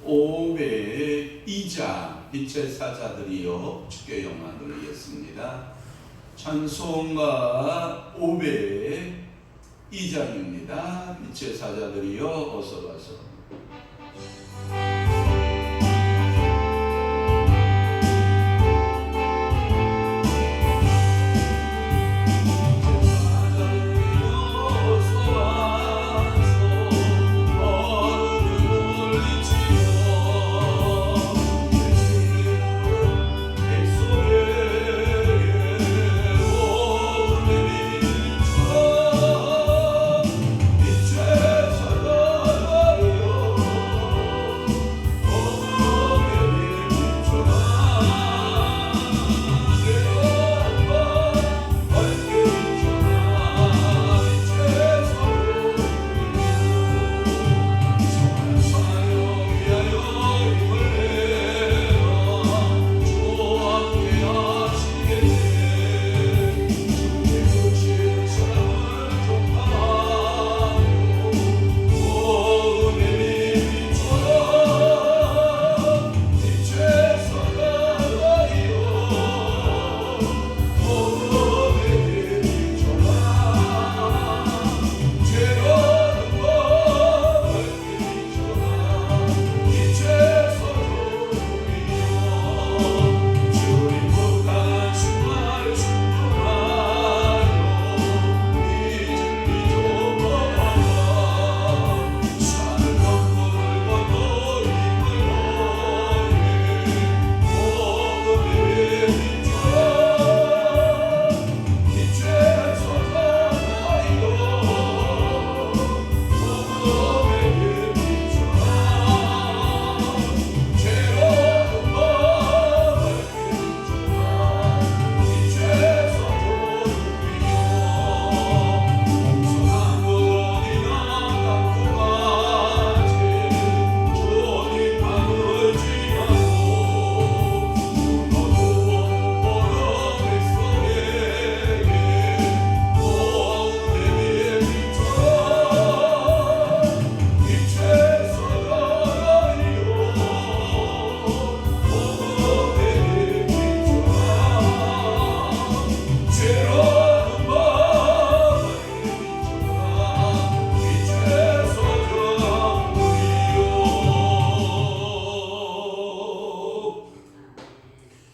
502장 빛의 사자들이여 주께 영광 돌리겠습니다. 찬송가 502장입니다. 빛의 사자들이여 어서 와서.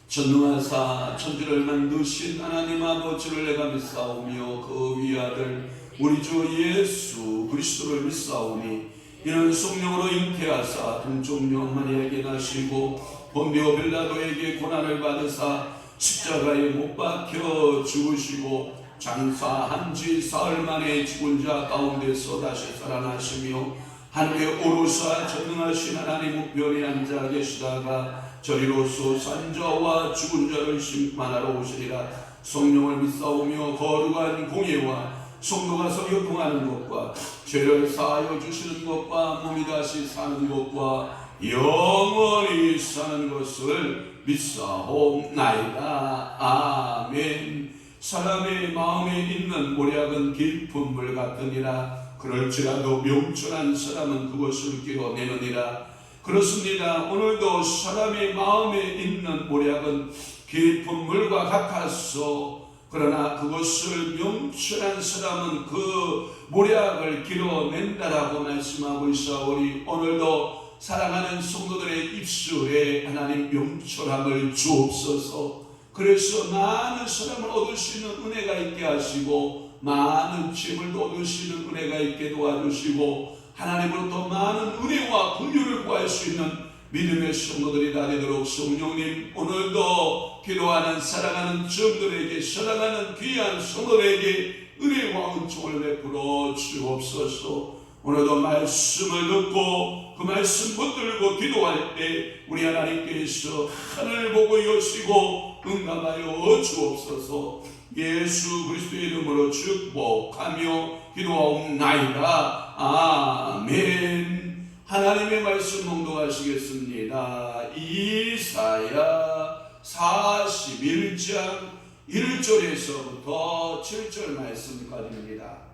전능하사 천지를 만드신 하나님 아버지를 내가 믿사오며 그 위아들 우리 주 예수 그리스도를 믿사오니 이는 성령으로 잉태하사 동정녀 마리아에게 나시고 본디오 빌라도에게 고난을 받으사 십자가에 못 박혀 죽으시고 장사한 지 사흘 만에 죽은 자 가운데서 다시 살아나시며 하늘에 오르사 전능하신 하나님 우편에 앉아 계시다가 저리로서 산자와 죽은 자를 심판하러 오시리라. 성령을 믿사오며 거룩한 공예와 성도가 서로 통하는 것과 죄를 사하여 주시는 것과 몸이 다시 사는 것과 영원히 사는 것을 믿사옵나이다. 아멘. 사람의 마음에 있는 모략은 깊은 물 같으니라. 그럴지라도 명철한 사람은 그것을 끼워내느니라. 그렇습니다. 오늘도 사람의 마음에 있는 모략은 깊은 물과 같아서 그러나 그것을 명철한 사람은 그 모략을 길어낸다라고 말씀하고 있사오니 오늘도 사랑하는 성도들의 입술에 하나님 명철함을 주옵소서. 그래서 많은 사람을 얻을 수 있는 은혜가 있게 하시고 많은 재물도 얻을 수 있는 은혜가 있게 도와주시고 하나님으로부터 많은 은혜와 긍휼을 구할 수 있는 믿음의 성도들이 다 되도록 성령님 오늘도 기도하는 사랑하는 종들에게 사랑하는 귀한 성도들에게 은혜와 은총을 베풀어 주옵소서. 오늘도 말씀을 듣고 그 말씀 붙들고 기도할 때 우리 하나님께서 하늘을 보고 여시고 응답하여 주옵소서. 예수 그리스도의 이름으로 축복하며 기도하옵나이다. 아멘. 하나님의 말씀 봉독하시겠습니다. 이사야 41장 1절에서부터 7절 말씀까지입니다.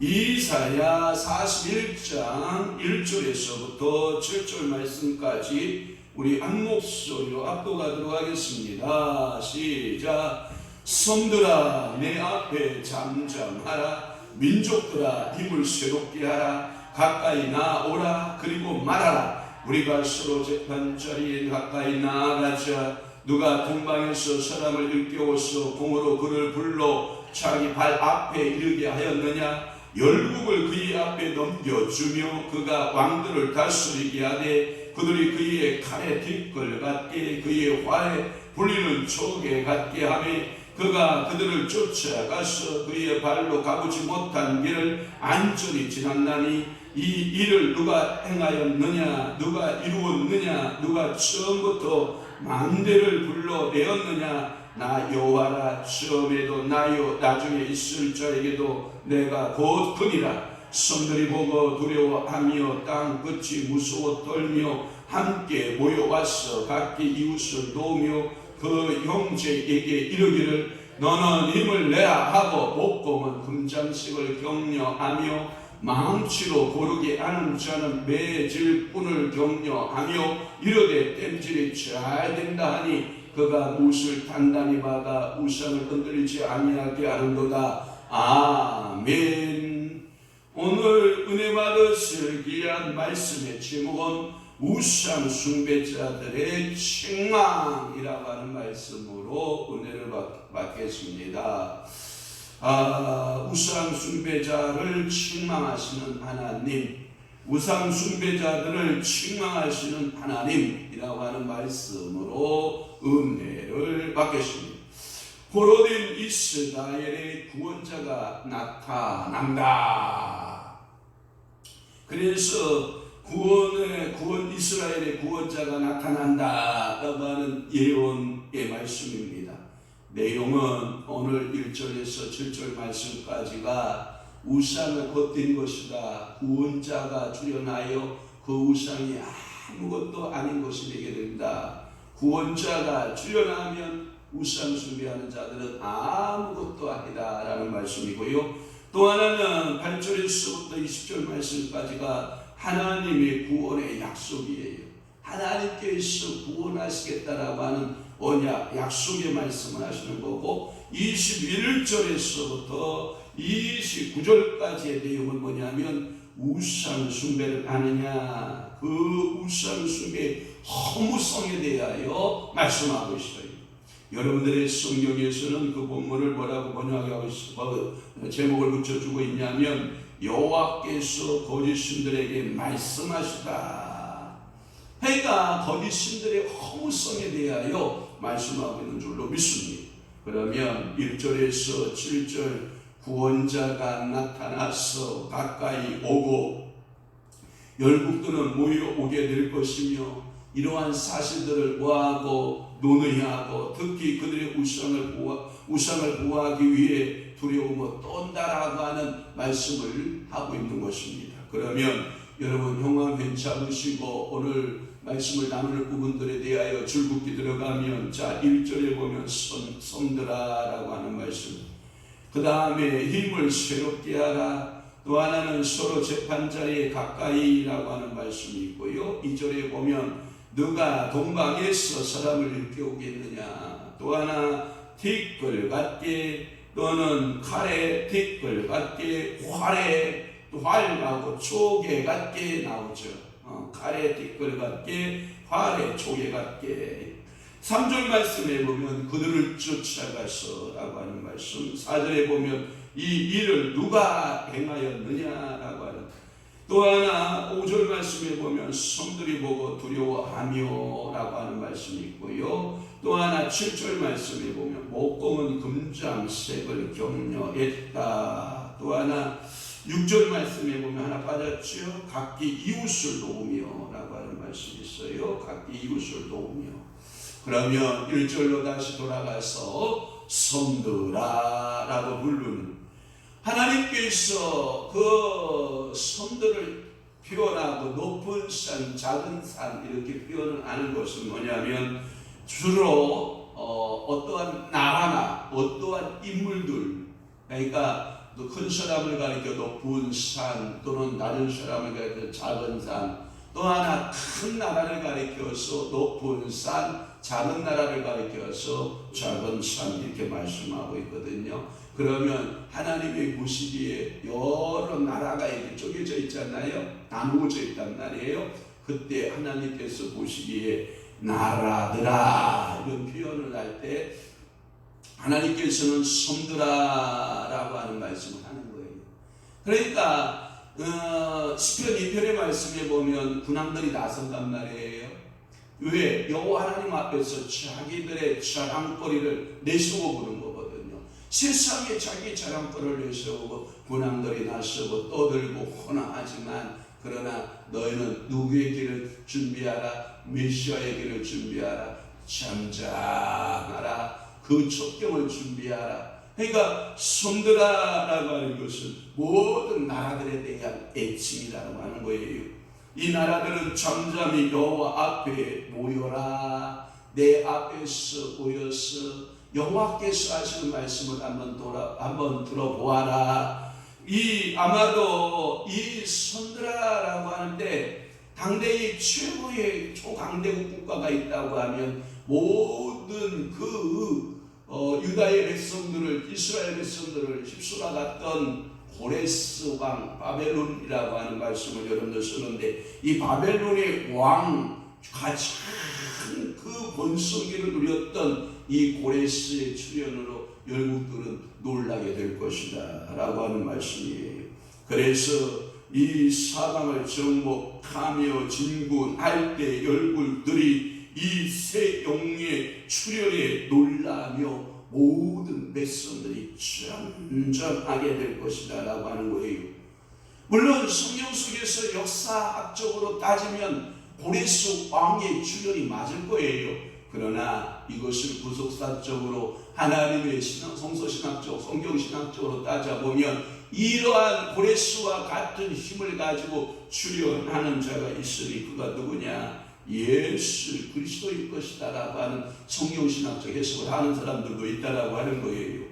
이사야 41장 1절에서부터 7절 말씀까지 우리 한 목소리로 압도하도록 하겠습니다. 시작. 섬들아 내 앞에 잠잠하라. 민족들아 힘을 새롭게 하라. 가까이 나오라. 그리고 말하라. 우리가 서로 재판 자리에 가까이 나아가자. 누가 동방에서 사람을 일깨워서 공으로 그를 불러 자기 발 앞에 이르게 하였느냐. 열국을 그의 앞에 넘겨주며 그가 왕들을 다스리게 하되 그들이 그의 칼에 뒷걸 같게 그의 활에 불리는 촉에 같게 하며 그가 그들을 쫓아가서 그의 발로 가보지 못한 길을 안전히 지났나니 이 일을 누가 행하였느냐. 누가 이루었느냐. 누가 처음부터 망대를 불러내었느냐. 나 여호와라. 처음에도 나요 나중에 있을 자에게도 내가 곧 그니라. 성들이 보고 두려워하며 땅 끝이 무서워 떨며 함께 모여와서 각기 이웃을 도우며 그 형제에게 이르기를 너는 힘을 내라 하고 목공은 금장식을 격려하며 망치로 고르게 하는 자는 매질 꾼을 격려하며 이르되 땜질이 잘 된다 하니 그가 못을 단단히 박아 우상을 흔들리지 아니하게 하는도다. 아멘. 오늘 은혜 받으실 귀한 말씀의 제목은 우상 숭배자들의 책망이라고 하는 말씀으로 은혜를 받겠습니다. 우상 숭배자를 책망하시는 하나님, 우상 숭배자들을 책망하시는 하나님이라고 하는 말씀으로 은혜를 받겠습니다. 포로된 이스라엘의 구원자가 나타난다. 그래서 이스라엘의 구원자가 나타난다라고 하는 예언의 말씀입니다. 내용은 오늘 1절에서 7절 말씀까지가 우상을 헛된 것이다. 구원자가 출현하여 그 우상이 아무것도 아닌 것이 되게 된다. 구원자가 출현하면 우상 숭배하는 자들은 아무것도 아니다 라는 말씀이고요. 또 하나는 8절에서부터 20절 말씀까지가 하나님의 구원의 약속이에요. 하나님께서 구원하시겠다라고 하는 언약, 약속의 말씀을 하시는 거고 21절에서부터 29절까지의 내용은 뭐냐면 우상 숭배를 하느냐, 그 우상 숭배의 허무성에 대하여 말씀하고 있어요. 여러분들의 성경에서는 그 본문을 뭐라고 번역하고 있어? 제목을 붙여주고 있냐면 여호와께서 거짓 신들에게 말씀하시다. 그러니까 거짓 신들의 허무성에 대하여 말씀하고 있는 줄로 믿습니다. 그러면 1절에서 7절 구원자가 나타나서 가까이 오고 열국들은 모여오게 될 것이며 이러한 사실들을 보아하고 논의하고 특히 그들의 우상을 보호하기 위해 두려움을 떤다라고 하는 말씀을 하고 있는 것입니다. 그러면 여러분 형광펜 잡으시고 오늘 말씀을 나눌 부분들에 대하여 줄긋이 들어가면 자 1절에 보면 섬들아라고 하는 말씀, 그 다음에 힘을 새롭게 하라, 또 하나는 서로 재판자리에 가까이라고 하는 말씀이 있고요. 2절에 보면 누가 동방에서 사람을 일깨우겠느냐, 또 하나 뒷걸 같게 또는 칼에 뒷걸 같게 활 나오고 초계 같게 나오죠. 칼에 뒷걸 같게 활에 초계 같게. 3절 말씀에 보면 그들을 쫓아가서 라고 하는 말씀, 4절에 보면 이 일을 누가 행하였느냐라고 하는, 또 하나 5절 말씀에 보면 성들이 보고 두려워하며 라고 하는 말씀이 있고요. 또 하나 7절 말씀에 보면 목공은 금장색을 격려했다. 또 하나 6절 말씀에 보면 하나 빠졌죠. 각기 이웃을 도우며 라고 하는 말씀이 있어요. 각기 이웃을 도우며. 그러면 1절로 다시 돌아가서 섬들아 라고 부르는, 하나님께서 그 섬들을 표현하고 높은 산, 작은 산 이렇게 표현을 하는 것은 뭐냐면 주로 어떠한 나라나 어떠한 인물들, 그러니까 또 큰 사람을 가리켜 높은 산, 또는 낮은 사람을 가리켜 작은 산, 또 하나 큰 나라를 가리켜서 높은 산, 작은 나라를 가리켜서 작은 산, 이렇게 말씀하고 있거든요. 그러면 하나님이 보시기에 여러 나라가 이렇게 쪼개져 있잖아요. 나누어져 있단 말이에요. 그때 하나님께서 보시기에 나라들아 이런 표현을 할 때 하나님께서는 섬들아라고 하는 말씀을 하는 거예요. 그러니까 시편 2편의 말씀에 보면 군왕들이 나선단 말이에요. 왜? 여호와 하나님 앞에서 자기들의 자랑거리를 내세우고 그런 거거든요. 세상에 자기 자랑거리를 내세우고 군왕들이 나서고 떠들고 호나하지만, 그러나 너희는 누구의 길을 준비하라? 메시아의 길을 준비하라. 잠잠하라. 그 첩경을 준비하라. 그러니까 섬들아라고 하는 것은 모든 나라들에 대한 애칭이라고 하는 거예요. 이 나라들은 잠잠히 여호와 앞에 모여라. 내 앞에서 모여서 여호와께서 하시는 말씀을 한번 들어보아라. 아마도 이 섬들아라고 하는데 당대의 최고의 초강대국 국가가 있다고 하면 모든 유다의 백성들을, 이스라엘 백성들을 휩쓸어갔던 고레스 왕, 바벨론이라고 하는 말씀을 여러분들 쓰는데, 이 바벨론의 왕, 가장 그 번성기를 누렸던 이 고레스의 출현으로 열국들은 놀라게 될 것이다 라고 하는 말씀이에요. 그래서 이 사방을 정복하며 진군할 때 열국들이 이 새 영의 출현에 놀라며 모든 백성들이 잠잠하게 될 것이다 라고 하는 거예요. 물론 성경 속에서 역사학적으로 따지면 고레스 왕의 출현이 맞을 거예요. 그러나 이것을 구속사적으로 하나님의 성서신학적, 성경신학적으로 따져보면 이러한 고레스와 같은 힘을 가지고 출현하는 자가 있으니 그가 누구냐? 예수 그리스도일 것이다 라고 하는 성경신학적 해석을 하는 사람들도 있다라고 하는 거예요.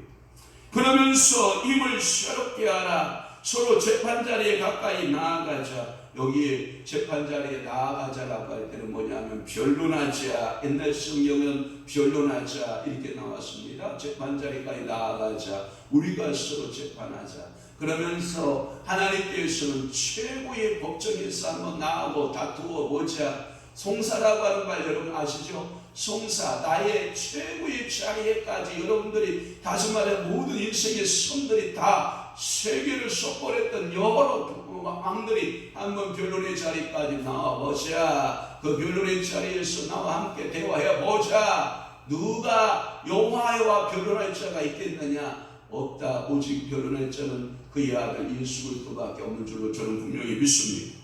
그러면서 힘을 새롭게 하라. 서로 재판자리에 가까이 나아가자. 여기에 재판자리에 나아가자라고 할 때는 뭐냐면 변론하자. 옛날 성경은 변론하자 이렇게 나왔습니다. 재판자리까지 나아가자. 우리가 서로 재판하자. 그러면서 하나님께서는 최고의 법정에서 한번 나아가고 다투어 보자. 송사라고 하는 말 여러분 아시죠? 송사, 나의 최고의 자리에까지 여러분들이, 다시 말해 모든 인생의 선들이 다 세계를 썩버렸던 여러 왕들이 한번 변론의 자리까지 나와보자. 그 변론의 자리에서 나와 함께 대화해보자. 누가 여호와와 변론할 자가 있겠느냐? 없다. 오직 변론할 자는 그의 아들 예수 그리스도밖에 없는 줄로 저는 분명히 믿습니다.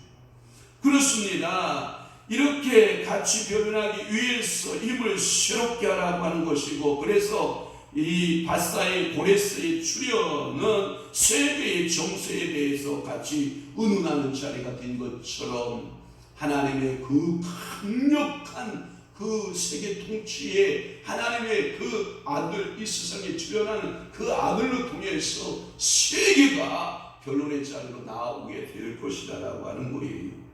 그렇습니다. 이렇게 같이 변론하기 위해서 힘을 새롭게 하라고 하는 것이고, 그래서 이 바사의 고레스의 출현은 세계의 정세에 대해서 같이 의논하는 자리가 된 것처럼 하나님의 그 강력한 그 세계 통치에 하나님의 그 아들, 이 세상에 출현하는 그 아들로 통해서 세계가 변론의 자리로 나오게 될 것이다 라고 하는 거예요.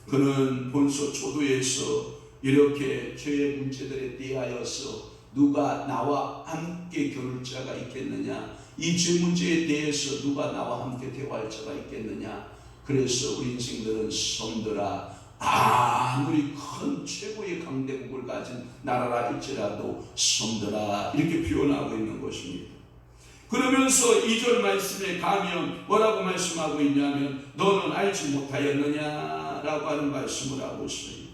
그는 본소 초도에서 이렇게 죄의 문제들에 대하여서 누가 나와 함께 겨룰 자가 있겠느냐? 이 죄 문제에 대해서 누가 나와 함께 대화할 자가 있겠느냐? 그래서 우리 인생들은 섬들아, 아무리 큰 최고의 강대국을 가진 나라라 할지라도 섬들아 이렇게 표현하고 있는 것입니다. 그러면서 2절 말씀에 가면 뭐라고 말씀하고 있냐면 너는 알지 못하였느냐 라고 하는 말씀을 하고 있어요.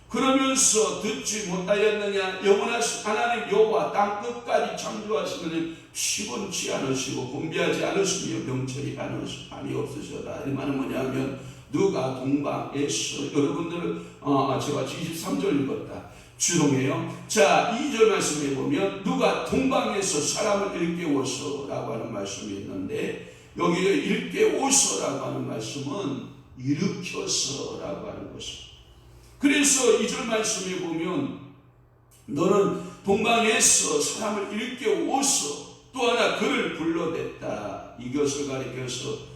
그러면서 듣지 못하였느냐? 영원하신 하나님 여호와 땅 끝까지 창조하시는 피곤치 않으시고 곤비하지 않으시며 병철이 아니없으셔라. 이 말은 뭐냐면 누가 동방에서, 여러분들은 제가 23절 읽었다. 주동해요. 자, 2절 말씀에 보면 누가 동방에서 사람을 일깨워서 라고 하는 말씀이 있는데, 여기에 일깨워서라고 하는 말씀은 일으켜서 라고 하는 것입니다. 그래서 2절 말씀에 보면 너는 동방에서 사람을 일깨워서 또 하나 그를 불러냈다. 이것을 가리켜서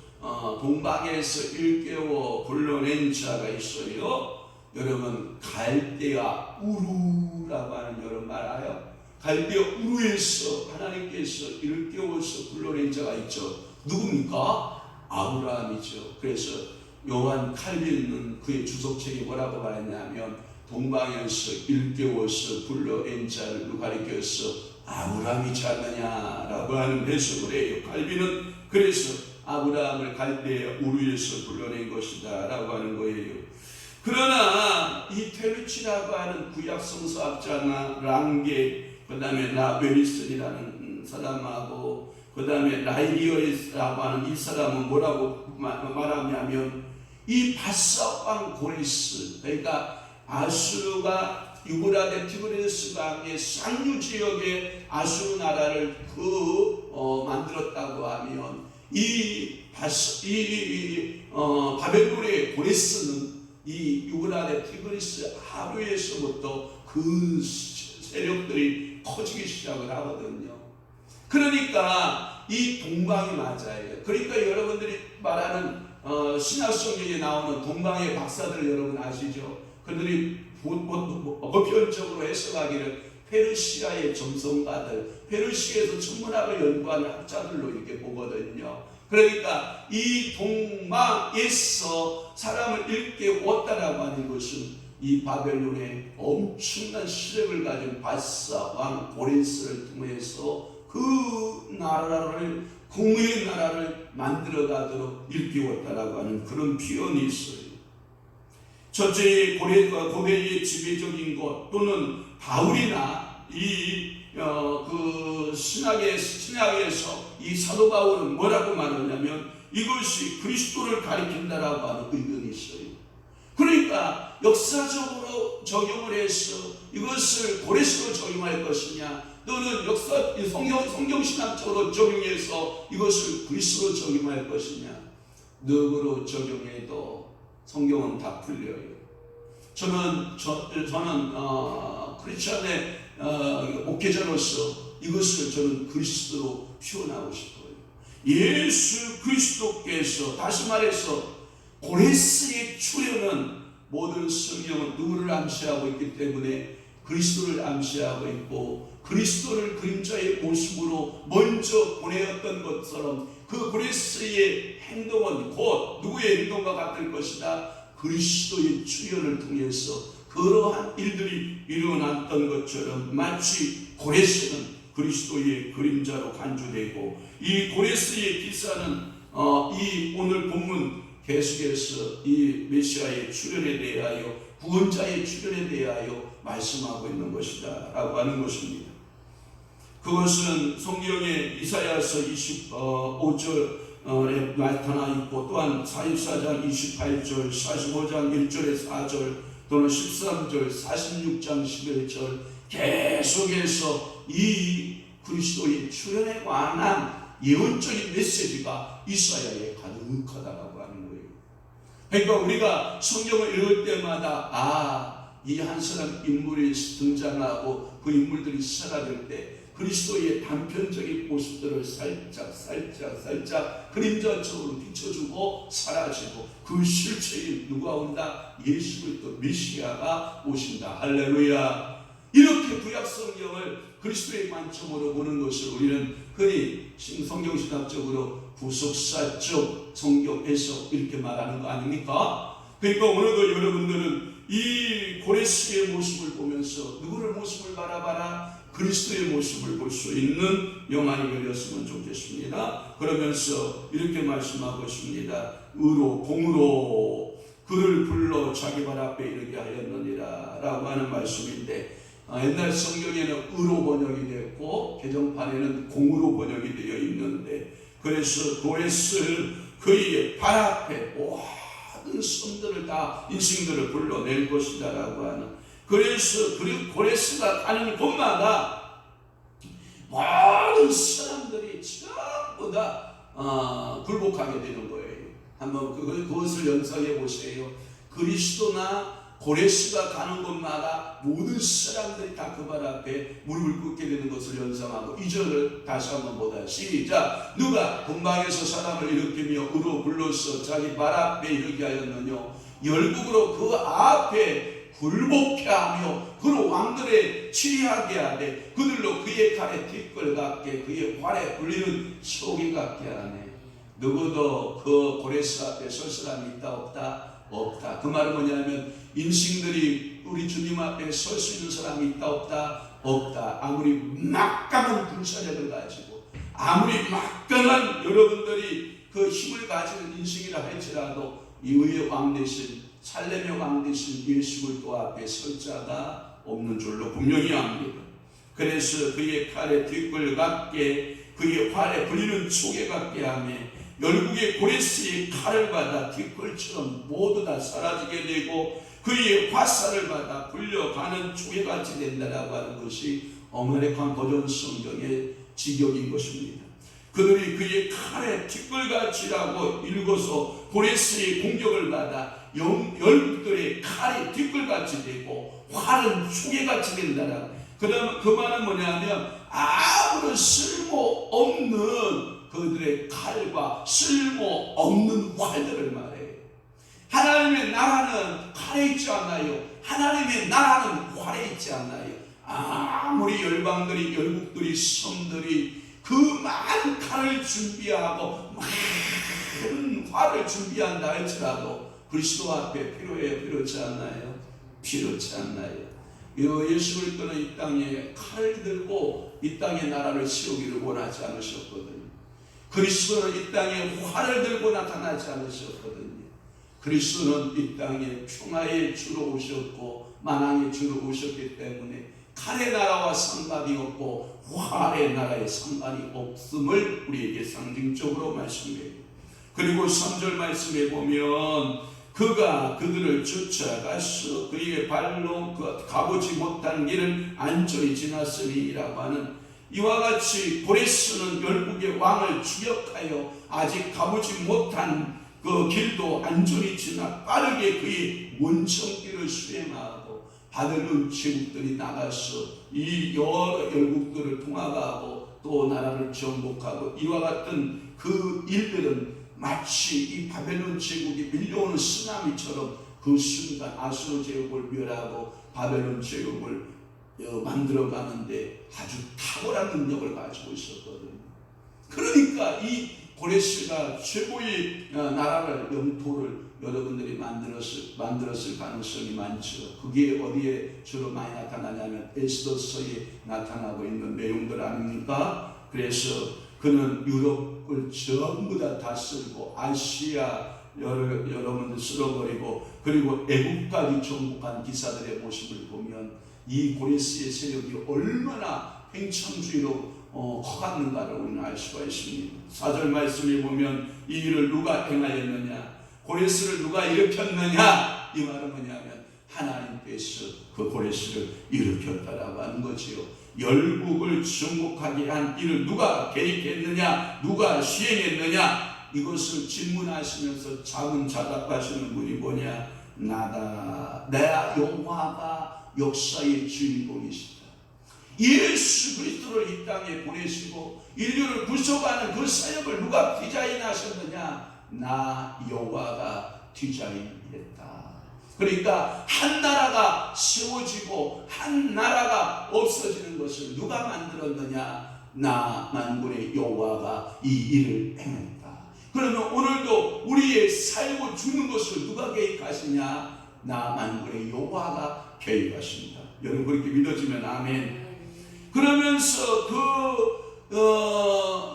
동방에서 일깨워 불러낸 자가 있어요. 여러분, 갈대아 우루라고 하는 여러분 알아요? 갈대아 우루에서 하나님께서 일깨워서 불러낸 자가 있죠. 누굽니까? 아브라함이죠. 그래서 요한 칼빈은 그의 주석책에 뭐라고 말했냐면 동방에서 일깨워서 불러낸 자를 가리켜서 아브라함이지 않느냐라고 하는 해석을 해요. 칼빈은 그래서 아브라함을 갈대아 우루에서 불러낸 것이다 라고 하는 거예요. 그러나 이 테르치라고 하는 구약 성서학자나 랑게, 그 다음에 라베리슨이라는 사람하고 그 다음에 라이리어라고 하는 이 사람은 뭐라고 말하냐면 이 바사왕 고레스, 그러니까 아수르가 유브라데 티그리스 강의 상류 지역에 아수르 나라를 만들었다고 하면 바벨론의 고레스는 이 유브라데 티그리스 하류에서부터 그 세력들이 커지기 시작을 하거든요. 그러니까 이 동방이 맞아요. 그러니까 여러분들이 말하는 신약 성경에 나오는 동방의 박사들 여러분 아시죠? 그들이 보편적으로 해석하기를 페르시아의 점성가들, 페르시아에서 천문학을 연구하는 학자들로 이렇게 보거든요. 그러니까 이 동방에서 사람을 일깨웠다라고 하는 것은 이 바벨론의 엄청난 시력을 가진 바사 왕 고레스를 통해서 그 나라를, 공의의 나라를 만들어가도록 일깨웠다라고 하는 그런 표현이 있어요. 첫째, 고대의 지배적인 것 또는 바울이나 신약에서 이 사도 바울은 뭐라고 말하냐면 이것이 그리스도를 가리킨다라고 하는 의견이 있어요. 그러니까 역사적으로 적용을 해서 이것을 고레스로 적용할 것이냐, 또는 성경신학적으로 적용해서 이것을 그리스도로 적용할 것이냐, 누구로 적용해도 성경은 다 풀려요. 저는 크리스천의 목회자로서 이것을 저는 그리스도로 표현하고 싶어요. 예수 그리스도께서, 다시 말해서 고레스의 출현은 모든 성경은 누구를 암시하고 있기 때문에 그리스도를 암시하고 있고, 그리스도를 그림자의 모습으로 먼저 보내었던 것처럼 그 고레스의 행동은 곧 누구의 행동과 같을 것이다. 그리스도의 출현을 통해서 그러한 일들이 일어났던 것처럼 마치 고레스는 그리스도의 그림자로 간주되고, 이 고레스의 기사는 이 오늘 본문 계속해서 이 메시아의 출현에 대하여, 구원자의 출현에 대하여 말씀하고 있는 것이다 라고 하는 것입니다. 그것은 성경의 이사야서 25절에 나타나 있고, 또한 44장 28절, 45장 1절에 4절, 또는 13절, 46장 11절 계속해서 이 그리스도의 출현에 관한 예언적인 메시지가 이사야에 가득하다라고 하는 거예요. 그러니까 우리가 성경을 읽을 때마다 이 한 사람 인물이 등장하고 그 인물들이 사라질 때 그리스도의 단편적인 모습들을 살짝 그림자처럼 비춰주고 사라지고, 그 실체인 누가 온다? 예수 그리스도 메시아가 오신다. 할렐루야. 이렇게 구약 성경을 그리스도의 관점으로 보는 것을 우리는 흔히 성경신학적으로 구속사적 성경 해석 이렇게 말하는 거 아닙니까? 그러니까 오늘도 여러분들은 이 고레스의 모습을 보면서 누구를 모습을 바라봐라? 그리스도의 모습을 볼 수 있는 영안이 열렸으면 좋겠습니다. 그러면서 이렇게 말씀하고 있습니다. 의로 공으로 그를 불러 자기 발 앞에 이르게 하였느니라 라고 하는 말씀인데, 옛날 성경에는 의로 번역이 됐고 개정판에는 공으로 번역이 되어 있는데, 그래서 고레스 그의 발 앞에 모든 섬들을 다 인생들을 불러낼 것이다 라고 하는, 그래서 고레스가 가는 곳마다 모든 사람들이 전부 다 굴복하게 되는 거예요. 한번 그것을 연상해 보세요. 그리스도나 고레스가 가는 곳마다 모든 사람들이 다 그 발 앞에 무릎을 꿇게 되는 것을 연상하고 2절을 다시 한번 보다 시작. 누가 동방에서 사람을 일으키며 의로 불러서 자기 발 앞에 이르게 하였느뇨. 열국으로 그 앞에 굴복케 하며 그로 왕들의 치리하게 하되 그들로 그의 칼에 뒷걸 같게 그의 활에 불리는 소기 같게 하네. 누구도 그 고레스 앞에 설 사람이 있다 없다? 없다. 그 말은 뭐냐면 인생들이 우리 주님 앞에 설 수 있는 사람이 있다 없다? 없다. 아무리 막강한 군사력을 가지고 아무리 막강한 여러분들이 그 힘을 가지는 인생이라 할지라도 이후의 왕 대신 살렘의 왕 대신 예수 그리스도 앞에 설 자가 없는 줄로 분명히 압니다. 그래서 그의 칼에 뒷걸 같게 그의 활에 불리는 초계 같게 하며 열국의 고레스의 칼을 받아 뒷걸처럼 모두 다 사라지게 되고 그의 화살을 받아 불려가는 초계같이 된다라고 하는 것이 어메리칸 버전 성경의 직역인 것입니다. 그들이 그의 칼에 뒷걸같이라고 읽어서 고레스의 공격을 받아 열국들의 칼이 뒷걸같이 되고 활은 초계같이 된다라고. 그다음 그 말은 뭐냐면 아무런 쓸모없는 그들의 칼과 쓸모없는 활들을 말해요. 하나님의 나라는 칼에 있지 않나요? 하나님의 나라는 활에 있지 않나요? 아무리 열방들이 열국들이 섬들이 그 많은 칼을 준비하고 많은 활을 준비한다 할지라도 그리스도 앞에 필요해요? 필요치 않나요? 필요치 않나요? 예수 그리스도는 이 땅에 칼을 들고 이 땅의 나라를 세우기를 원하지 않으셨거든요. 그리스도는 이 땅에 활을 들고 나타나지 않으셨거든요. 그리스도는 이 땅에 평화의 주로 오셨고 만왕의 주로 오셨기 때문에 칼의 나라와 상관이 없고 활의 나라에 상관이 없음을 우리에게 상징적으로 말씀해요. 그리고 3절 말씀에 보면 그가 그들을 쫓아가서 그의 발로 가보지 못한 길을 안전히 지났으리라고 하는 이와 같이 고레스는 열국의 왕을 추격하여 아직 가보지 못한 그 길도 안전히 지나 빠르게 그의 원청길을 수행하고 바벨론 제국들이 나가서 이 여러 열국들을 통합하고 또 나라를 정복하고 이와 같은 그 일들은 마치 이 바벨론 제국이 밀려오는 쓰나미처럼 그 순간 아수르 제국을 멸하고 바벨론 제국을 만들어가는데 아주 탁월한 능력을 가지고 있었거든요. 그러니까 이 고레스가 최고의 나라를 영토를 여러분들이 만들었을 가능성이 많죠. 그게 어디에 주로 많이 나타나냐면 에스더서에 나타나고 있는 내용들 아닙니까? 그래서 그는 유럽을 전부 다 다스리고 아시아 여러분들 쓸어버리고 그리고 애국까지 정복한 기사들의 모습을 보면 이 고레스의 세력이 얼마나 팽창주의로 커갔는가를 우리는 알 수가 있습니다. 4절 말씀에 보면 이 일을 누가 행하였느냐, 고레스를 누가 일으켰느냐, 이 말은 뭐냐면 하나님께서 그 고레스를 일으켰다라고 하는 거지요. 열국을 정복하게 한 일을 누가 개입했느냐, 누가 시행했느냐, 이것을 질문하시면서 자문자답하시는 분이 뭐냐, 나다, 내 여호와가 역사의 주인공이시다. 예수 그리스도를 이 땅에 보내시고 인류를 구속하는 그 사역을 누가 디자인하셨느냐? 나 여호와가 디자인했다. 그러니까 한 나라가 세워지고 한 나라가 없어지는 것을 누가 만들었느냐? 나 만군의 여호와가 이 일을 행했다. 그러면 오늘도 우리의 살고 죽는 것을 누가 계획하시냐? 나 만군의 여호와가 계획하십니다. 여러분 그렇게 믿어지면 아멘. 그러면서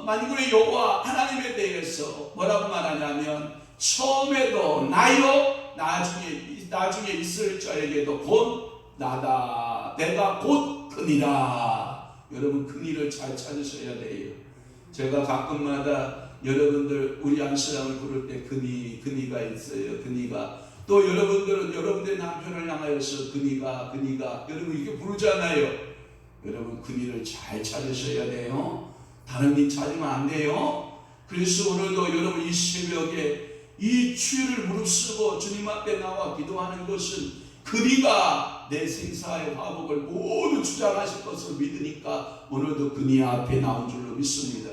만군의 여호와 하나님에 대해서 뭐라고 말하냐면 처음에도 나요, 나중에 있을 자에게도 곧 나다, 내가 곧 그니라. 여러분 그니를 잘 찾으셔야 돼요. 제가 가끔마다 여러분들 우리 안사람을 부를 때 그니가 있어요. 그니가. 또 여러분들은 여러분의 남편을 향하여서 그니가 여러분 이렇게 부르잖아요. 여러분 그니를 잘 찾으셔야 돼요. 다른 니 찾으면 안 돼요. 그래서 오늘도 여러분 이 새벽에 이 주일을 무릅쓰고 주님 앞에 나와 기도하는 것은 그니가 내 생사의 화복을 모두 주장하실 것을 믿으니까 오늘도 그니 앞에 나온 줄로 믿습니다.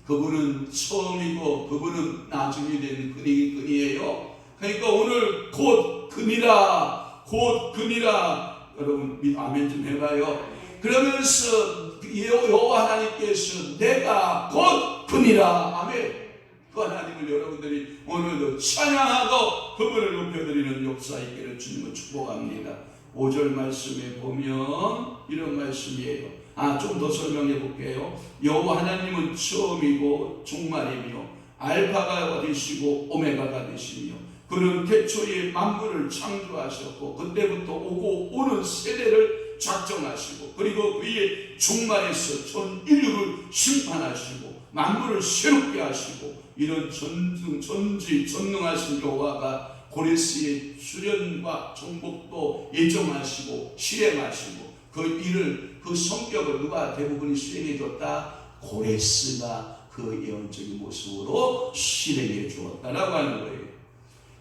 그분은 처음이고 그분은 나중에 되는 그니예요. 그러니까 오늘 곧 그니라, 곧 그니라. 여러분 아멘 좀 해봐요. 그러면서 여호와 하나님께서 내가 곧 그니라. 아멘. 그 하나님을 여러분들이 오늘도 찬양하고 그분을 높여드리는 역사 있기를 주님을 축복합니다. 5절 말씀에 보면 이런 말씀이에요. 좀 더 설명해 볼게요. 여호와 하나님은 처음이고 종말이며 알파가 되시고 오메가가 되시며 그는 태초에 만물을 창조하셨고 그때부터 오고 오는 세대를 작정하시고 그리고 그의 종말에서 전 인류를 심판하시고 만물을 새롭게 하시고 이런 전능하신 여호와가 고레스의 수련과 정복도 예정하시고 실행하시고 그 일을 그 성격을 누가 대부분이 수행해 줬다? 고레스가 그 예언적인 모습으로 실행해 주었다라고 하는 거예요.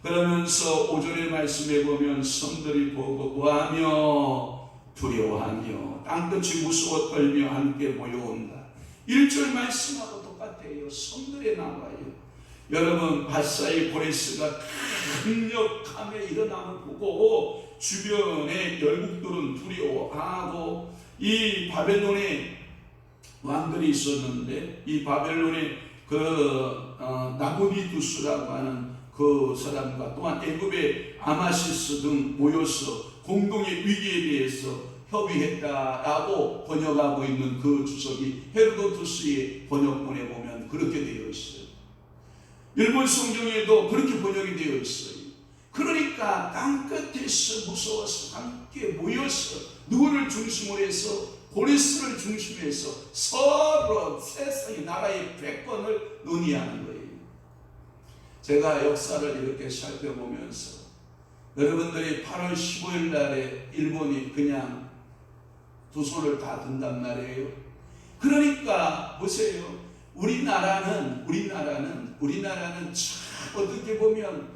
그러면서 5절의 말씀에 보면 성들이 보고 구하며 두려워하며 땅끝이 무서워 떨며 함께 모여온다. 1절 말씀하고 똑같아요. 성들에 나와요. 여러분 바사의 고레스가 강력함에 일어남을 보고 주변의 열국들은 두려워하고 이 바벨론에 왕들이 있었는데 이 바벨론의 나부디두스라고 하는 그 사람과 또한 애굽의 아마시스 등 모여서 공동의 위기에 대해서 협의했다라고 번역하고 있는 그 주석이 헤로도투스의 번역본에 보면 그렇게 되어 있어요. 일본 성경에도 그렇게 번역이 되어 있어요. 그러니까 땅끝에서 무서워서 함께 모여서 누구를 중심으로 해서 고레스를 중심해서 서로 세상의 나라의 패권을 논의하는 거예요. 제가 역사를 이렇게 살펴보면서 여러분들이 8월 15일 날에 일본이 그냥 두 손을 다 든단 말이에요. 그러니까 보세요. 우리나라는 참 어떻게 보면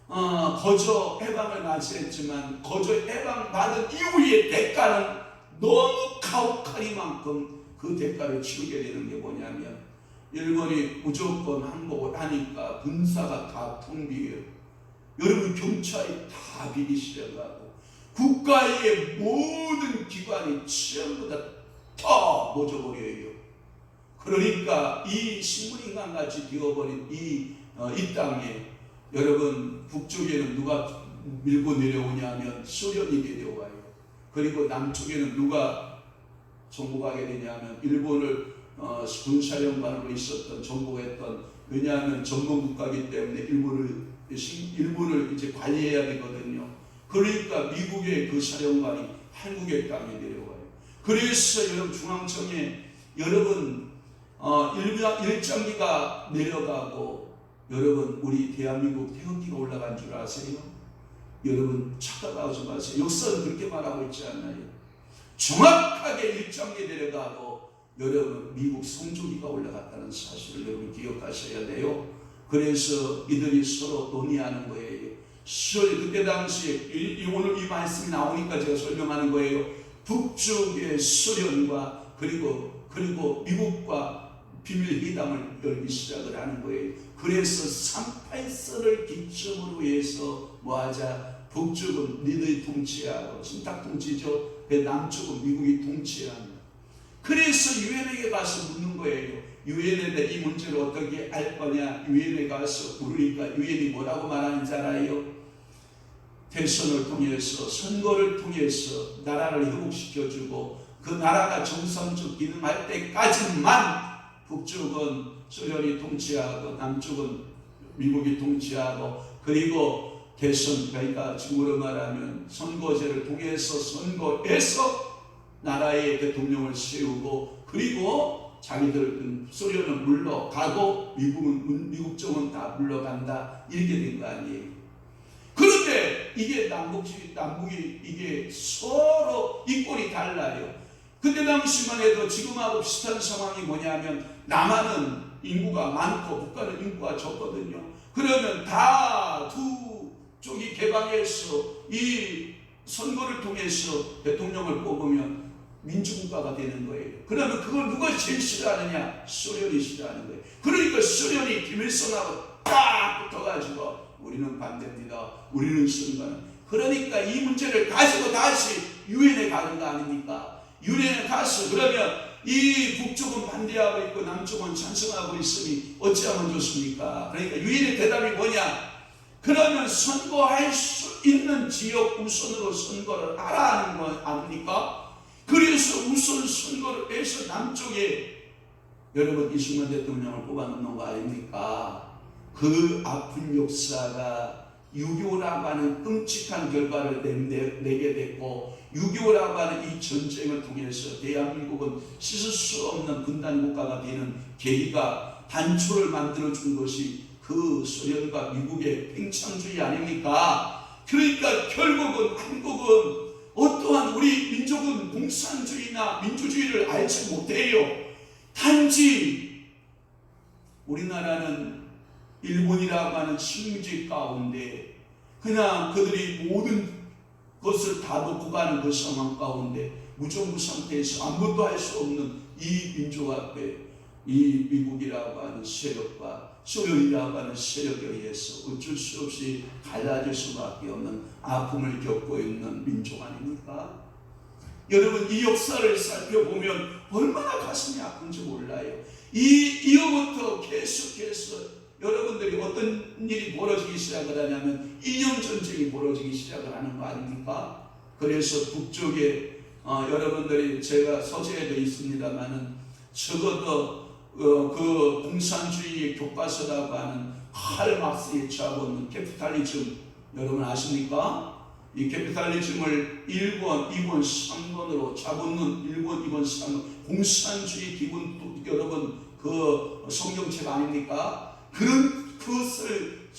거저 해방을 맞이했지만 거저 해방 받은 이후의 대가는 너무 가혹하니만큼 그 대가를 치르게 되는 게 뭐냐면 일본이 무조건 항복을 하니까 군사가 다 텅비어요. 여러분 경찰이 다 비리 시려가고 국가의 모든 기관이 전부 다 모져버려요. 그러니까 이 식물인간같이 되어버린 이 땅에 여러분 북쪽에는 누가 밀고 내려오냐면 소련이 내려와요. 그리고 남쪽에는 누가 정복하게 되냐면 일본을 군사령관으로 있었던 정복했던, 왜냐하면 전범국가이기 때문에 일본을 이제 관리해야 되거든요. 그러니까 미국의 그 사령관이 한국의 땅에 내려와요. 그래서 여러분 중앙청에 여러분 일정기가 내려가고 여러분 우리 대한민국 태극기가 올라간 줄 아세요? 여러분 착각하지 마세요. 역사는 그렇게 말하고 있지 않나요? 정확하게 일정기 내려가고 여러분 미국 성조기가 올라갔다는 사실을 여러분 기억하셔야 돼요. 그래서 이들이 서로 논의하는 거예요. 그때 당시에 오늘 이 말씀이 나오니까 제가 설명하는 거예요. 북쪽의 소련과 그리고 미국과 비밀회담을 열기 시작을 하는 거예요. 그래서 38선을 기점으로 해서 뭐하자, 북쪽은 니들이 통치하고 신탁 통치죠. 남쪽은 미국이 통치합니다. 그래서 유엔에 가서 묻는 거예요. 유엔에 이 문제를 어떻게 할 거냐. 유엔에 가서 물으니까 유엔이 뭐라고 말하는지 알아요? 대선을 통해서 선거를 통해서 나라를 회복시켜주고 그 나라가 정상적 기능할 때까지만 북쪽은 소련이 통치하고 남쪽은 미국이 통치하고, 그리고 대선, 그러니까 지금으로 말하면 선거제를 통해서 선거에서 나라의 대통령을 세우고, 그리고 자기들 소련은 물러가고 미국 쪽은 다 물러간다, 이렇게 된 거 아니에요. 그런데 이게 남북이 이게 서로 이꼴이 달라요. 그때 당시만 해도 지금하고 비슷한 상황이 뭐냐면 남한은 인구가 많고 북한은 인구가 적거든요. 그러면 다 두 쪽이 개방해서 이 선거를 통해서 대통령을 뽑으면 민주국가가 되는 거예요. 그러면 그걸 누가 제일 싫어하느냐? 소련이 싫어하는 거예요. 그러니까 소련이 김일성하고 딱 붙어가지고 우리는 반대입니다. 우리는 선거는. 그러니까 이 문제를 가지고 다시 유엔에 가는 거 아닙니까? 유엔에 가서 그러면 이 북쪽은 반대하고 있고 남쪽은 찬성하고 있으니 어찌하면 좋습니까? 그러니까 유엔의 대답이 뭐냐? 그러면 선거할 수 있는 지역 우선으로 선거를 하라는 거 아닙니까? 그래서 우선 선거를 해서 남쪽에 여러분 이승만 대통령을 뽑아놓는 거 아닙니까? 그 아픈 역사가 6.25라고 하는 끔찍한 결과를 내게 됐고 6.25라고 하는 이 전쟁을 통해서 대한민국은 씻을 수 없는 분단국가가 되는 계기가 단초를 만들어준 것이 그 소련과 미국의 팽창주의 아닙니까? 그러니까 결국은 한국은 어떠한 우리 민족은 공산주의나 민주주의를 알지 못해요. 단지 우리나라는 일본이라고 하는 식민지 가운데 그냥 그들이 모든 것을 다 놓고 가는 그 상황 가운데 무정부 상태에서 아무것도 할 수 없는 이 민족 앞에 이 미국이라고 하는 세력과 소련이라고 하는 세력에 의해서 어쩔 수 없이 갈라질 수밖에 없는 아픔을 겪고 있는 민족 아닙니까? 여러분 이 역사를 살펴보면 얼마나 가슴이 아픈지 몰라요. 이후부터 계속해서 여러분들이 어떤 일이 벌어지기 시작을 하냐면 이념 전쟁이 벌어지기 시작을 하는 거 아닙니까? 그래서 북쪽에 여러분들이 제가 서재에도 있습니다만은 적어도 그 공산주의 교과서라고 하는 칼 막스의 잡은 캐피탈리즘 여러분 아십니까? 이 캐피탈리즘을 1권, 2권, 3권으로 잡은 1권, 2권, 3권 공산주의 기본 여러분 그 성경책 아닙니까? 그런 것을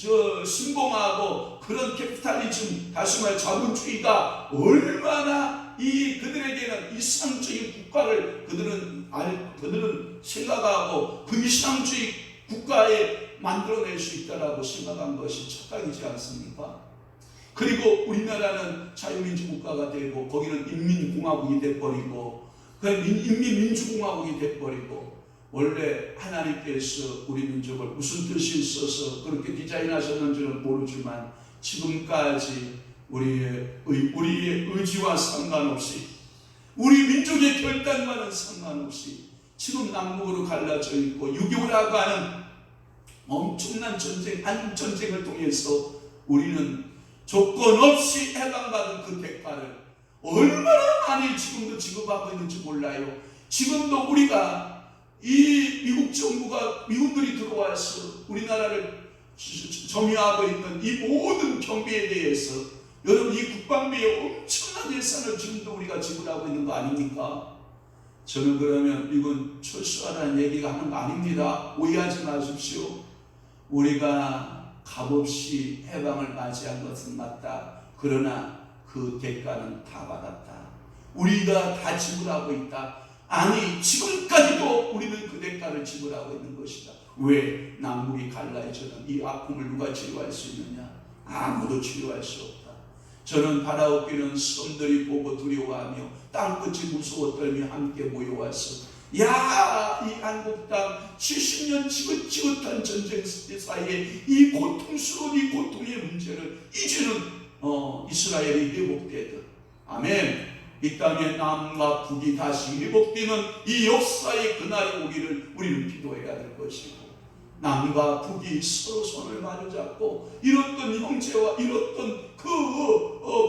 신봉하고 그런 캐피탈리즘 다시 말해 자본주의가 얼마나 그들에게는 이상적인 국가를 그들은 생각하고 그 이상주의 국가에 만들어낼 수 있다라고 생각한 것이 착각이지 않습니까? 그리고 우리나라는 자유민주 국가가 되고 거기는 인민공화국이 돼버리고 인민민주공화국이 돼버리고 원래 하나님께서 우리 민족을 무슨 뜻이 있어서 그렇게 디자인하셨는지는 모르지만 지금까지 우리의 의지와 상관없이 우리 민족의 결단과는 상관없이 지금 남북으로 갈라져 있고 6.25라고 하는 엄청난 전쟁, 한전쟁을 통해서 우리는 조건 없이 해방받은 그 대가를 얼마나 많이 지금도 지급하고 있는지 몰라요. 지금도 우리가 이 미국 정부가 미군들이 들어와서 우리나라를 점유하고 있는 이 모든 경비에 대해서 여러분 이 국방비에 엄청난 예산을 지금도 우리가 지불하고 있는 거 아닙니까? 저는 그러면 이건 철수하라는 얘기가 하는 거 아닙니다. 오해하지 마십시오. 우리가 값없이 해방을 맞이한 것은 맞다. 그러나 그 대가는 다 받았다. 우리가 다 지불하고 있다. 아니 지금까지도 우리는 그 대가를 지불하고 있는 것이다. 왜? 남북이 갈라져는 이 아픔을 누가 치료할 수 있느냐? 아무도 치료할 수 없다. 저는 바라옵기는 섬들이 보고 두려워하며 땅끝이 무서워 떨며 함께 모여와서 야, 이 한국 땅 70년 지긋지긋한 전쟁 사이에 이 고통스러운 이 고통의 문제를 이제는 이스라엘이 회복되듯 아멘. 이 땅에 남과 북이 다시 회복되는 이 역사의 그날이 오기를 우리는 기도해야 될 것이고 남과 북이 서로 손을 마주잡고 잃었던 형제와 잃었던 그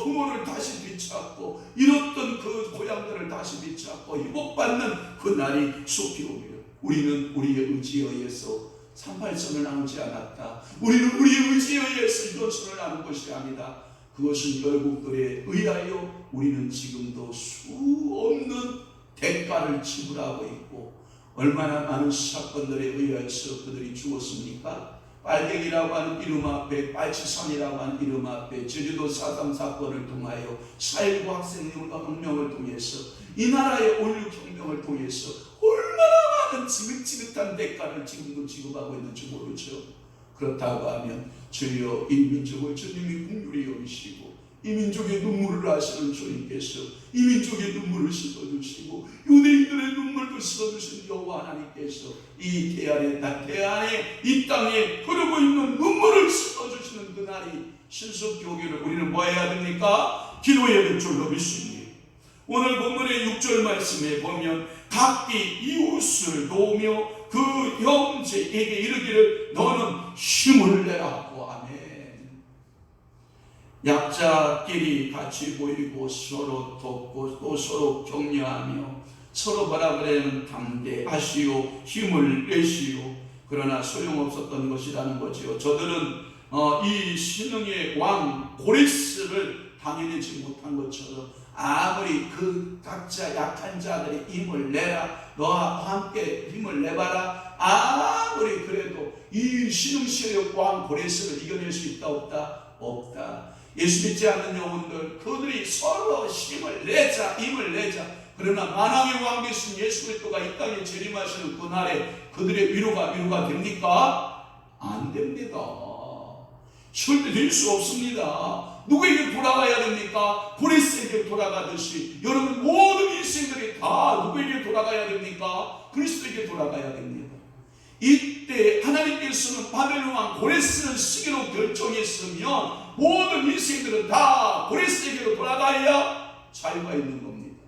부모를 다시 되찾고 잃었던 그 고향들을 다시 되찾고 회복받는 그 날이 속히 오기를 우리는 우리의 의지에 의해서 38선을 나누지 않았다. 우리는 우리의 의지에 의해서 이런 선을 나눈 것이 아니다. 그것은 열국들에 의하여 우리는 지금도 수 없는 대가를 지불하고 있고 얼마나 많은 사건들에 의해서 그들이 죽었습니까? 빨갱이라고 하는 이름 앞에 빨치산이라고 하는 이름 앞에 제주도 4.3 사건을 통하여 4.19 학생혁명을 통해서 이 나라의 올육혁명을 통해서 얼마나 많은 지긋지긋한 대가를 지금도 지급하고 있는지 모르죠. 그렇다고 하면 주여 이 민족을 주님이 긍휼히 여기시고 이 민족의 눈물을 아시는 주님께서 이 민족의 눈물을 씻어주시고 유대인들의 눈물도 씻어주신 여호와 하나님께서 이 대안에 이 땅에 흐르고 있는 눈물을 씻어주시는 그날이 신속교기를 우리는 뭐 해야 됩니까? 기도해야 될 줄로 믿습니다. 오늘 본문의 6절 말씀에 보면 각기 이웃을 도우며 그 형제에게 이르기를 너는 힘을 내라고. 아멘. 약자끼리 같이 보이고 서로 돕고 또 서로 격려하며 서로 뭐라 그래는 담대하시오 힘을 내시오. 그러나 소용없었던 것이라는 거지요. 저들은 이 신흥의 왕 고레스를 당해내지 못한 것처럼 아무리 그 각자 약한 자들이 힘을 내라 너와 함께 힘을 내봐라 아무리 그래도 이 신흥시의 왕 고레스를 이겨낼 수 있다 없다? 없다. 예수 믿지 않는 영혼들 그들이 서로 힘을 내자 그러나 만왕의 왕 되신 예수 그리스도가 이 땅에 재림하시는 그날에 그들의 위로가 됩니까? 안 됩니다. 절대 될 수 없습니다. 누구에게 돌아가야 됩니까? 고레스에게 돌아가듯이 여러분 모든 인생들이 다 누구에게 돌아가야 됩니까? 그리스도에게 돌아가야 됩니다. 이때 하나님께서는 바벨론 왕 고레스를 쓰기로 결정했으면 모든 인생들은 다 고레스에게로 돌아가야 자유가 있는 겁니다.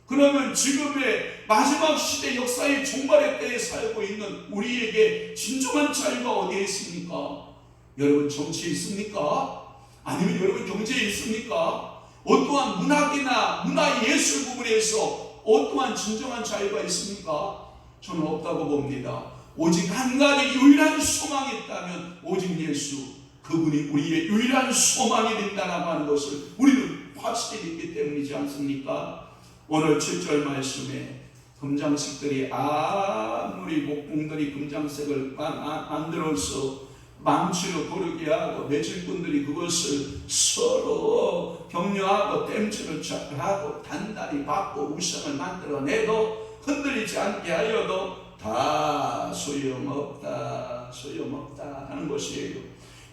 그러면 지금의 마지막 시대 역사의 종말의 때에 살고 있는 우리에게 진정한 자유가 어디에 있습니까? 여러분 정치에 있습니까? 아니면 여러분 경제에 있습니까? 어떠한 문학이나 문화예술 부분에서 어떠한 진정한 자유가 있습니까? 저는 없다고 봅니다. 오직 한 가지 유일한 소망이 있다면 오직 예수, 그분이 우리의 유일한 소망이 된다라고 하는 것을 우리는 확실히 믿기 때문이지 않습니까? 오늘 7절 말씀에 금장식들이 아무리 목공들이 금장색을 만들어서 망치로 고르게 하고 매질꾼들이 그것을 서로 격려하고 땜질을 하고 단단히 받고 우상을 만들어내도 흔들리지 않게 하여도 다 소용없다 하는 것이에요.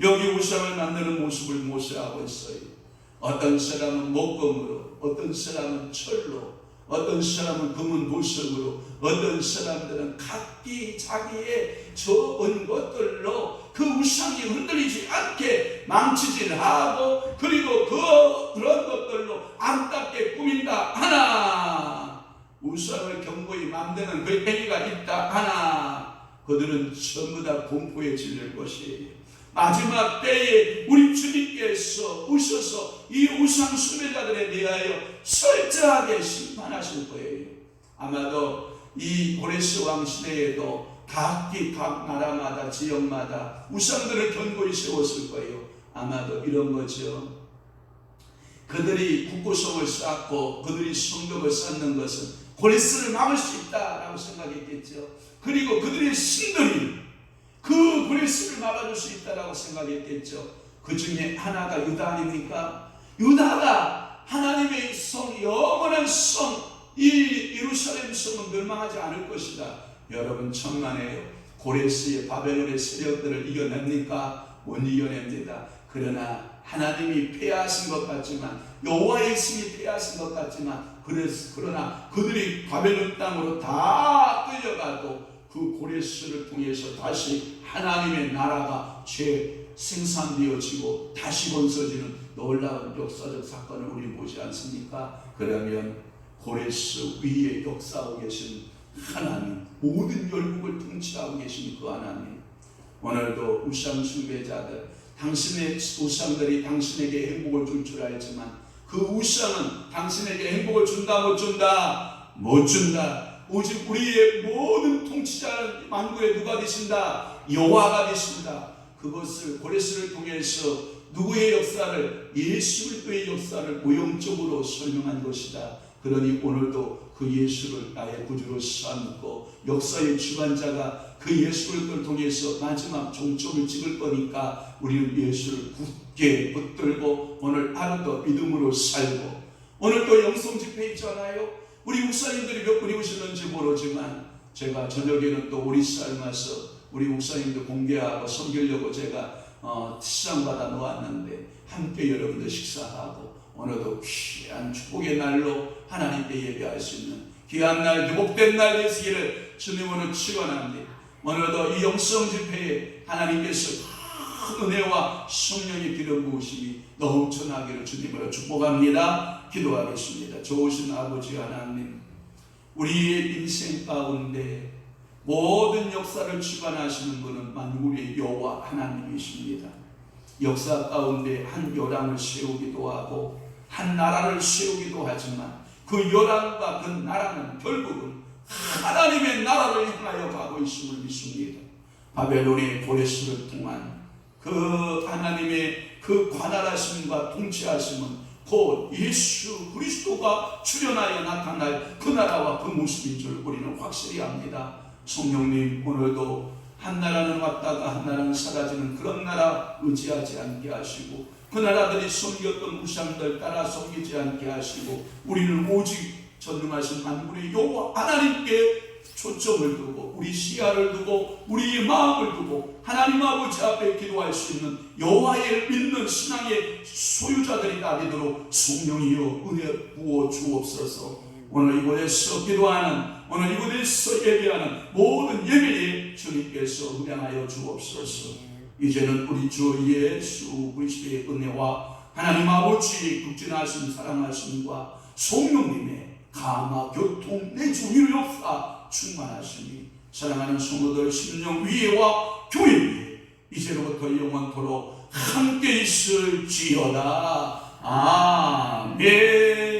여기 우상을 만드는 모습을 모세하고 있어요. 어떤 사람은 목금으로, 어떤 사람은 철로, 어떤 사람은 금은 보석으로, 어떤 사람들은 각기 자기의 좋은 것들로 그 우상이 흔들리지 않게 망치질하고 그리고 그런 것들로 아름답게 꾸민다 하나 우상을 견고히 만드는 그 행위가 있다 하나 그들은 전부 다 공포에 질릴 것이에요. 마지막 때에 우리 주님께서 오셔서 이 우상 숭배자들에 대하여 철저하게 심판하실 거예요. 아마도 이 고레스 왕 시대에도 각 나라마다 지역마다 우상들을 견고히 세웠을 거예요. 아마도 이런 거죠. 그들이 국고성을 쌓고 그들이 성벽을 쌓는 것은 고레스를 막을 수 있다라고 생각했겠죠. 그리고 그들의 신들이 그 고레스를 막아줄 수 있다라고 생각했겠죠. 그 중에 하나가 유다 아닙니까? 유다가 하나님의 성, 영원한 성, 이 예루살렘 성은 멸망하지 않을 것이다. 여러분 천만에요. 고레스의 바벨론의 세력들을 이겨냅니까? 못 이겨냅니다. 그러나 하나님이 패하신 것 같지만 여호와의 힘이 패하신 것 같지만 그러나 그들이 바벨론 땅으로 다 끌려가도 그 고레스를 통해서 다시 하나님의 나라가 재생산되어지고 다시 건설지는 놀라운 역사적 사건을 우리 보지 않습니까? 그러면 고레스 위에 역사하고 계신 하나님, 모든 열국을 통치하고 계신 그 하나님, 오늘도 우상 숭배자들, 당신의 우상들이 당신에게 행복을 줄 줄 알지만 그 우상은 당신에게 행복을 준다 못 준다? 못 준다. 오직 우리의 모든 통치자는 만국의 누가 되신다? 여호와가 되신다. 그것을 고레스를 통해서 누구의 역사를? 예수 그리스도의 역사를 모형적으로 설명한 것이다. 그러니 오늘도 그 예수를 나의 구주로 삼고 역사의 주관자가 그 예수 그리스도를 통해서 마지막 종점을 찍을 거니까 우리는 예수를 굳게 붙들고 오늘 하루도 믿음으로 살고 오늘도 영성 집회 있잖아요. 우리 목사님들이 몇 분이 오셨는지 모르지만 제가 저녁에는 또 우리 삶아서 우리 목사님들 공개하고 섬기려고 제가 지상받아 놓았는데 함께 여러분들 식사하고 오늘도 귀한 축복의 날로 하나님께 예배할 수 있는 귀한 날, 복된 날 되시기를 주님으로 축원합니다. 오늘도 이 영성 집회에 하나님께서 큰 은혜와 성령의 기름 부으심이 넘쳐나기를 주님으로 축복합니다. 기도하겠습니다. 좋으신 아버지 하나님, 우리의 인생 가운데 모든 역사를 주관하시는 분은 만물의 여호와 하나님이십니다. 역사 가운데 한 요람을 세우기도 하고 한 나라를 세우기도 하지만 그 요람과 그 나라는 결국은 하나님의 나라를 향하여 가고 있음을 믿습니다. 바벨론의 고레스를 통한 그 하나님의 그 관할하심과 통치하심은 곧 예수 그리스도가 출현하여 나타날 그 나라와 그 모습인 줄 우리는 확실히 압니다. 성령님, 오늘도 한 나라는 왔다가 한 나라는 사라지는 그런 나라 의지하지 않게 하시고 그 나라들이 섬겼던 우상들 따라 섬기지 않게 하시고 우리는 오직 전능하신 만물의 여호와 하나님께 초점을 두고 우리 시야를 두고 우리의 마음을 두고 하나님 아버지 앞에 기도할 수 있는 여호와를 믿는 신앙의 소유자들이 되도록 성령이여 은혜 부어 주옵소서. 오늘 이곳에서 기도하는, 오늘 이곳에서 예배하는 모든 예배에 주님께서 은행하여 주옵소서. 이제는 우리 주 예수 그리스도의 은혜와 하나님 아버지의 극진하신 사랑하심과 성령님의 감화 교통 내주 위로 역사 충만하시니 사랑하는 성도들 심령 위에와 교회 위에 이제로부터 영원토록 함께 있을지어다. 아멘.